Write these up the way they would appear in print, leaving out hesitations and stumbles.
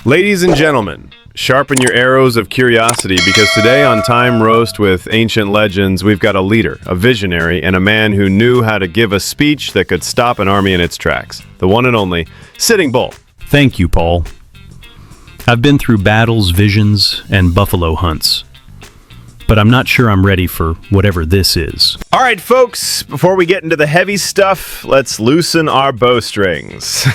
Ladies and gentlemen, sharpen your arrows of curiosity because today on Time Roast with Ancient Legends, we've got a leader, a visionary, and a man who knew how to give a speech that could stop an army in its tracks. The one and only Sitting Bull. Thank you, Paul. I've been through battles, visions, and buffalo hunts. But I'm not sure I'm ready for whatever this is. All right, folks, before we get into the heavy stuff, let's loosen our bowstrings.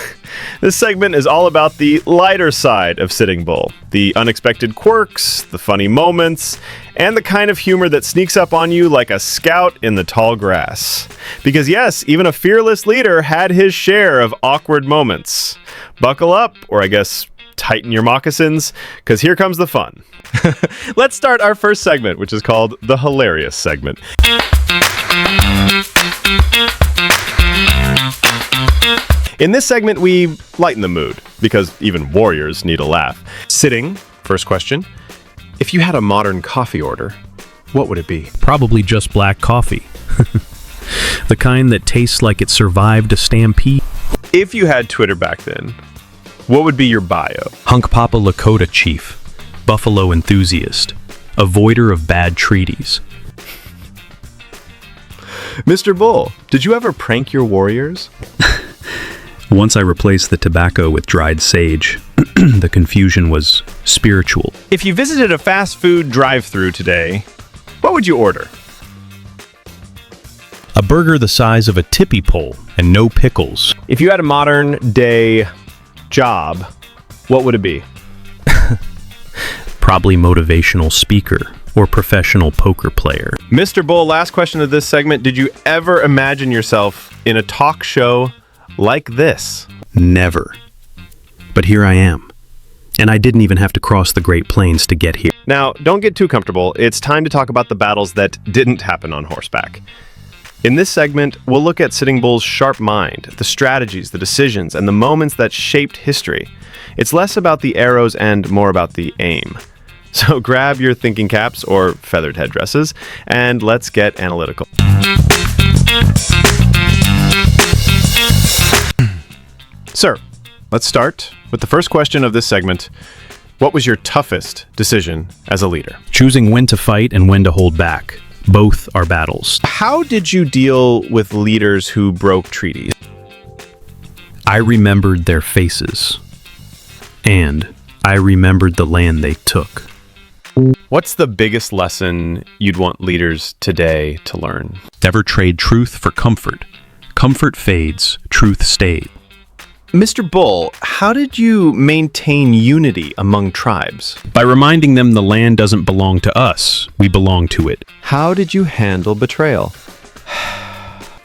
This segment is all about the lighter side of Sitting Bull. The unexpected quirks, the funny moments, and the kind of humor that sneaks up on you like a scout in the tall grass. Because yes, even a fearless leader had his share of awkward moments. Buckle up, or I guess tighten your moccasins, because here comes the fun. Let's start our first segment, which is called the Hilarious segment. In this segment, we lighten the mood, because even warriors need a laugh. Sitting, first question. If you had a modern coffee order, what would it be? Probably just black coffee. The kind that tastes like it survived a stampede. If you had Twitter back then, what would be your bio? Hunk Papa Lakota chief, buffalo enthusiast, avoider of bad treaties. Mr. Bull, did you ever prank your warriors? Once I replaced the tobacco with dried sage, the confusion was spiritual. If you visited a fast food drive-thru today, what would you order? A burger the size of a tippy pole and no pickles. If you had a modern day job, what would it be? Probably motivational speaker or professional poker player. Mr. Bull, last question of this segment. Did you ever imagine yourself in a talk show like this? Never. But here I am. And I didn't even have to cross the Great Plains to get here. Now, don't get too comfortable. It's time to talk about the battles that didn't happen on horseback. In this segment, we'll look at Sitting Bull's sharp mind, the strategies, the decisions, and the moments that shaped history. It's less about the arrows and more about the aim. So grab your thinking caps or feathered headdresses, and let's get analytical. Sir, let's start with the first question of this segment. What was your toughest decision as a leader? Choosing when to fight and when to hold back. Both are battles. How did you deal with leaders who broke treaties? I remembered their faces. And I remembered the land they took. What's the biggest lesson you'd want leaders today to learn? Never trade truth for comfort. Comfort fades, truth stays. Mr. Bull, how did you maintain unity among tribes? By reminding them the land doesn't belong to us, we belong to it. How did you handle betrayal?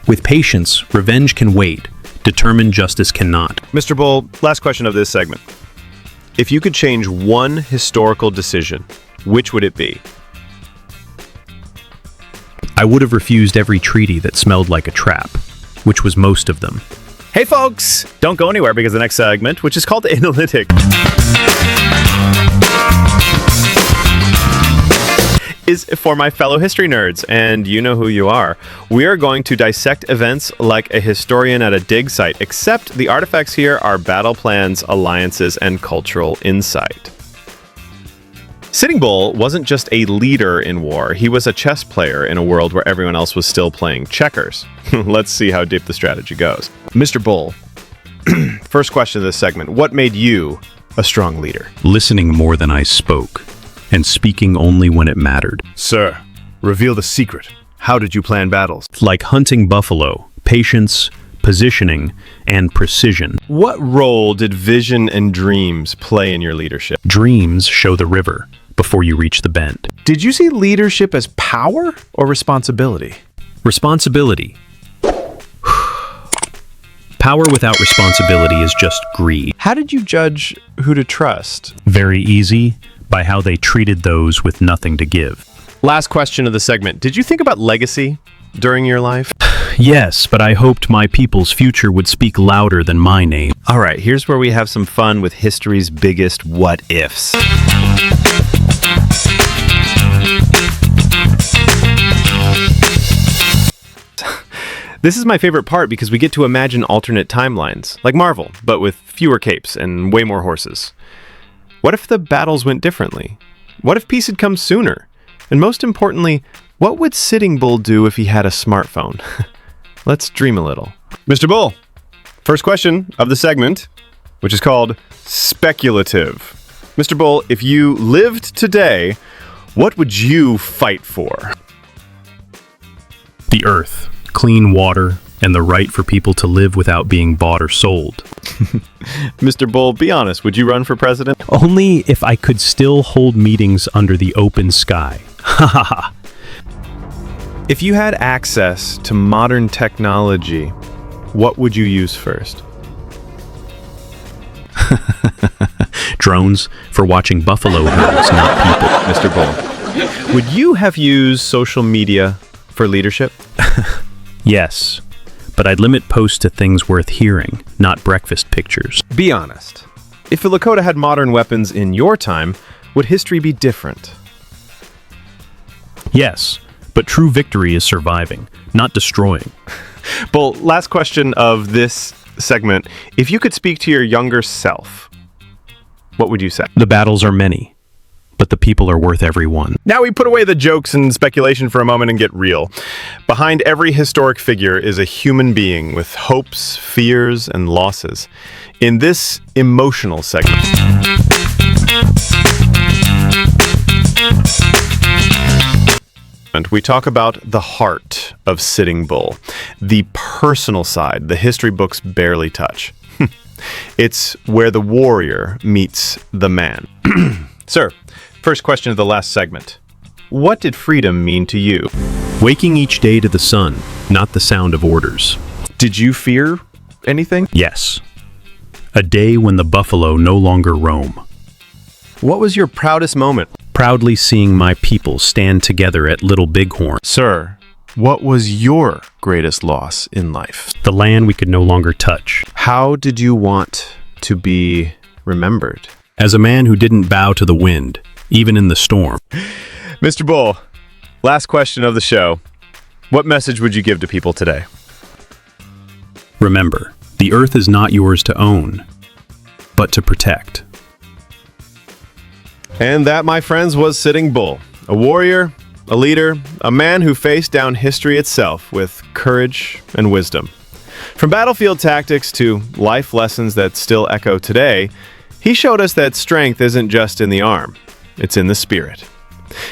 With patience, revenge can wait. Determined justice cannot. Mr. Bull, last question of this segment. If you could change one historical decision, which would it be? I would have refused every treaty that smelled like a trap, which was most of them. Hey folks, don't go anywhere because the next segment, which is called Analytic, is for my fellow history nerds, and you know who you are. We are going to dissect events like a historian at a dig site, except the artifacts here are battle plans, alliances, and cultural insight. Sitting Bull wasn't just a leader in war, he was a chess player in a world where everyone else was still playing checkers. Let's see how deep the strategy goes. Mr. Bull, first question of this segment, what made you a strong leader? Listening more than I spoke, and speaking only when it mattered. Sir, reveal the secret. How did you plan battles? Like hunting buffalo, patience, positioning, and precision. What role did vision and dreams play in your leadership? Dreams show the river before you reach the bend. Did you see leadership as power or responsibility? Responsibility. Power without responsibility is just greed. How did you judge who to trust? Very easy, by how they treated those with nothing to give. Last question of the segment. Did you think about legacy during your life? Yes, but I hoped my people's future would speak louder than my name. All right, here's where we have some fun with history's biggest what-ifs. This is my favorite part because we get to imagine alternate timelines, like Marvel, but with fewer capes and way more horses. What if the battles went differently? What if peace had come sooner? And most importantly, what would Sitting Bull do if he had a smartphone? Let's dream a little. Mr. Bull, first question of the segment, which is called speculative. Mr. Bull, if you lived today, what would you fight for? The earth, clean water, and the right for people to live without being bought or sold. Mr. Bull, be honest, would you run for president? Only if I could still hold meetings under the open sky. Ha ha ha. If you had access to modern technology, what would you use first? Drones for watching buffalo herds, not people. Mr. Bull, would you have used social media for leadership? Yes, but I'd limit posts to things worth hearing, not breakfast pictures. Be honest. If the Lakota had modern weapons in your time, would history be different? Yes, but true victory is surviving, not destroying. Bull, last question of this segment. If you could speak to your younger self, what would you say? The battles are many, but the people are worth every one. Now we put away the jokes and speculation for a moment and get real. Behind every historic figure is a human being with hopes, fears, and losses. In this emotional segment, we talk about the heart of Sitting Bull, the personal side the history books barely touch. It's where the warrior meets the man. Sir, first question of the last segment. What did freedom mean to you? Waking each day to the sun, not the sound of orders. Did you fear anything? Yes. A day when the buffalo no longer roam. What was your proudest moment? Proudly seeing my people stand together at Little Bighorn. Sir, what was your greatest loss in life? The land we could no longer touch. How did you want to be remembered? As a man who didn't bow to the wind, even in the storm. Mr. Bull, last question of the show. What message would you give to people today? Remember, the earth is not yours to own, but to protect. And that, my friends, was Sitting Bull, a warrior, a leader, a man who faced down history itself with courage and wisdom. From battlefield tactics to life lessons that still echo today, he showed us that strength isn't just in the arm, it's in the spirit.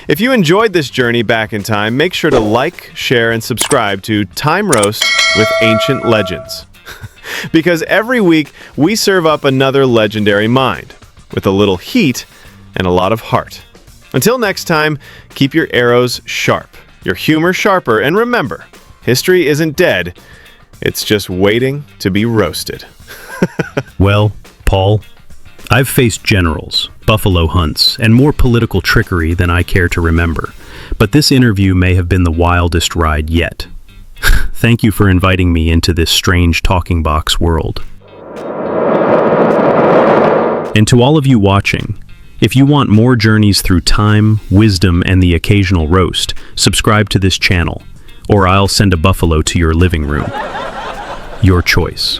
If you enjoyed this journey back in time, make sure to like, share, and subscribe to Time Roast with Ancient Legends. Because every week, we serve up another legendary mind, with a little heat and a lot of heart. Until next time, keep your arrows sharp, your humor sharper, and remember, history isn't dead, it's just waiting to be roasted. Well, Paul, I've faced generals, buffalo hunts, and more political trickery than I care to remember, but this interview may have been the wildest ride yet. Thank you for inviting me into this strange talking box world. And to all of you watching, if you want more journeys through time, wisdom, and the occasional roast, subscribe to this channel, or I'll send a buffalo to your living room. Your choice.